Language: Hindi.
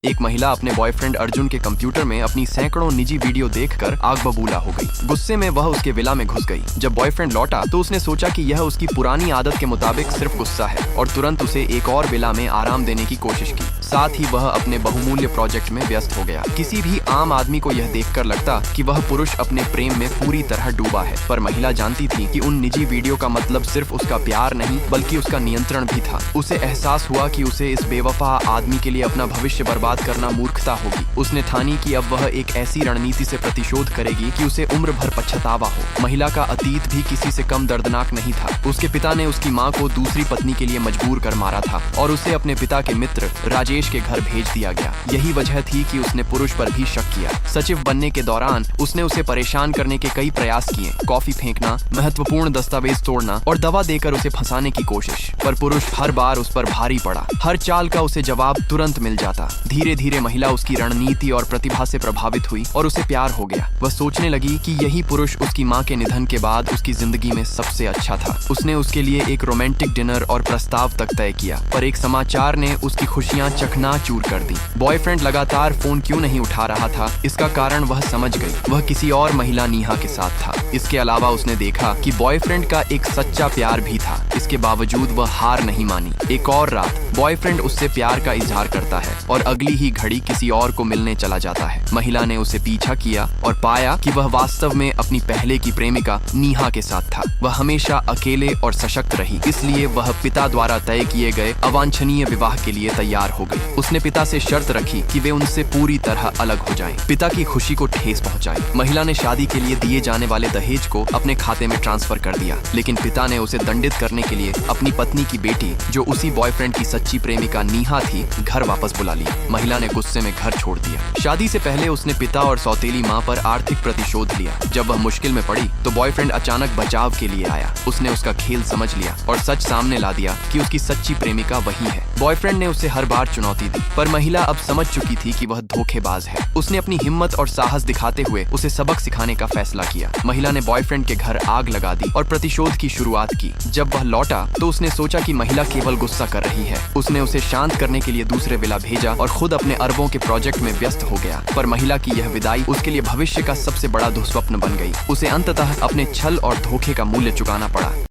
एक महिला अपने बॉयफ्रेंड अर्जुन के कंप्यूटर में अपनी सैकड़ों निजी वीडियो देखकर आग बबूला हो गई। गुस्से में वह उसके विला में घुस गई। जब बॉयफ्रेंड लौटा तो उसने सोचा कि यह उसकी पुरानी आदत के मुताबिक सिर्फ गुस्सा है और तुरंत उसे एक और विला में आराम देने की कोशिश की। साथ ही वह अपने बहुमूल्य प्रोजेक्ट में व्यस्त हो गया। किसी भी आम आदमी को यह देखकर लगता कि वह पुरुष अपने प्रेम में पूरी तरह डूबा है, पर महिला जानती थी कि उन निजी वीडियो का मतलब सिर्फ उसका प्यार नहीं बल्कि उसका नियंत्रण भी था। उसे एहसास हुआ कि उसे इस बेवफा आदमी के लिए अपना भविष्य बर्बाद करना मूर्खता होगी। उसने ठानी कि अब वह एक ऐसी रणनीति से प्रतिशोध करेगी कि उसे उम्र भर पछतावा हो। महिला का अतीत भी किसी से कम दर्दनाक नहीं था। उसके पिता ने उसकी मां को दूसरी पत्नी के लिए मजबूर कर मारा था और उसे अपने पिता के मित्र राजेश के घर भेज दिया गया। यही वजह थी कि उसने पुरुष पर भी शक किया। सचिव बनने के दौरान उसने उसे परेशान करने के कई प्रयास किए, कॉफी फेंकना, महत्वपूर्ण दस्तावेज तोड़ना और दवा देकर उसे फंसाने की कोशिश, पर पुरुष हर बार उस पर भारी पड़ा। हर चाल का उसे जवाब तुरंत मिल जाता। धीरे धीरे महिला उसकी रणनीति और प्रतिभा से प्रभावित हुई और उसे प्यार हो गया। वह सोचने लगी कि यही पुरुष उसकी मां के निधन के बाद उसकी जिंदगी में सबसे अच्छा था। उसने उसके लिए एक रोमांटिक डिनर और प्रस्ताव तक तय किया, पर एक समाचार ने उसकी खुशियां चकनाचूर कर दी। बॉयफ्रेंड लगातार फोन क्यों नहीं उठा रहा था, इसका कारण वह समझ गई। वह किसी और महिला नेहा के साथ था। इसके अलावा उसने देखा कि बॉयफ्रेंड का एक सच्चा प्यार भी था। इसके बावजूद वह हार नहीं मानी। एक और रात बॉयफ्रेंड उससे प्यार का इजहार करता है और अगली ही घड़ी किसी और को मिलने चला जाता है। महिला ने उसे पीछा किया और पाया कि वह वास्तव में अपनी पहले की प्रेमिका नेहा के साथ था। वह हमेशा अकेले और सशक्त रही, इसलिए वह पिता द्वारा तय किए गए अवांछनीय विवाह के लिए तैयार हो गई। उसने पिता से शर्त रखी कि वे उनसे पूरी तरह अलग हो जाएं। पिता की खुशी को ठेस पहुंचाई। महिला ने शादी के लिए दिए जाने वाले दहेज को अपने खाते में ट्रांसफर कर दिया, लेकिन पिता ने उसे दंडित करने के लिए अपनी पत्नी की बेटी, जो उसी बॉयफ्रेंड की सच्ची प्रेमिका नेहा थी, घर वापस बुला ली। महिला ने गुस्से में घर छोड़ दिया। शादी से पहले उसने पिता और सौतेली मां पर आर्थिक प्रतिशोध लिया। जब वह मुश्किल में पड़ी तो बॉयफ्रेंड अचानक बचाव के लिए आया। उसने उसका खेल समझ लिया और सच सामने ला दिया कि उसकी सच्ची प्रेमिका वही है। बॉयफ्रेंड ने उसे हर बार चुनौती दी, पर महिला अब समझ चुकी थी कि वह धोखेबाज है। उसने अपनी हिम्मत और साहस दिखाते हुए उसे सबक सिखाने का फैसला किया। महिला ने बॉयफ्रेंड के घर आग लगा दी और प्रतिशोध की शुरुआत की। जब वह लौटा तो उसने सोचा कि महिला केवल गुस्सा कर रही है। उसने उसे शांत करने के लिए दूसरे विला भेजा और खुद अपने अरबों के प्रोजेक्ट में व्यस्त हो गया। पर महिला की यह विदाई उसके लिए भविष्य का सबसे बड़ा दुःस्वप्न बन गई। उसे अंततः अपने छल और धोखे का मूल्य चुकाना पड़ा।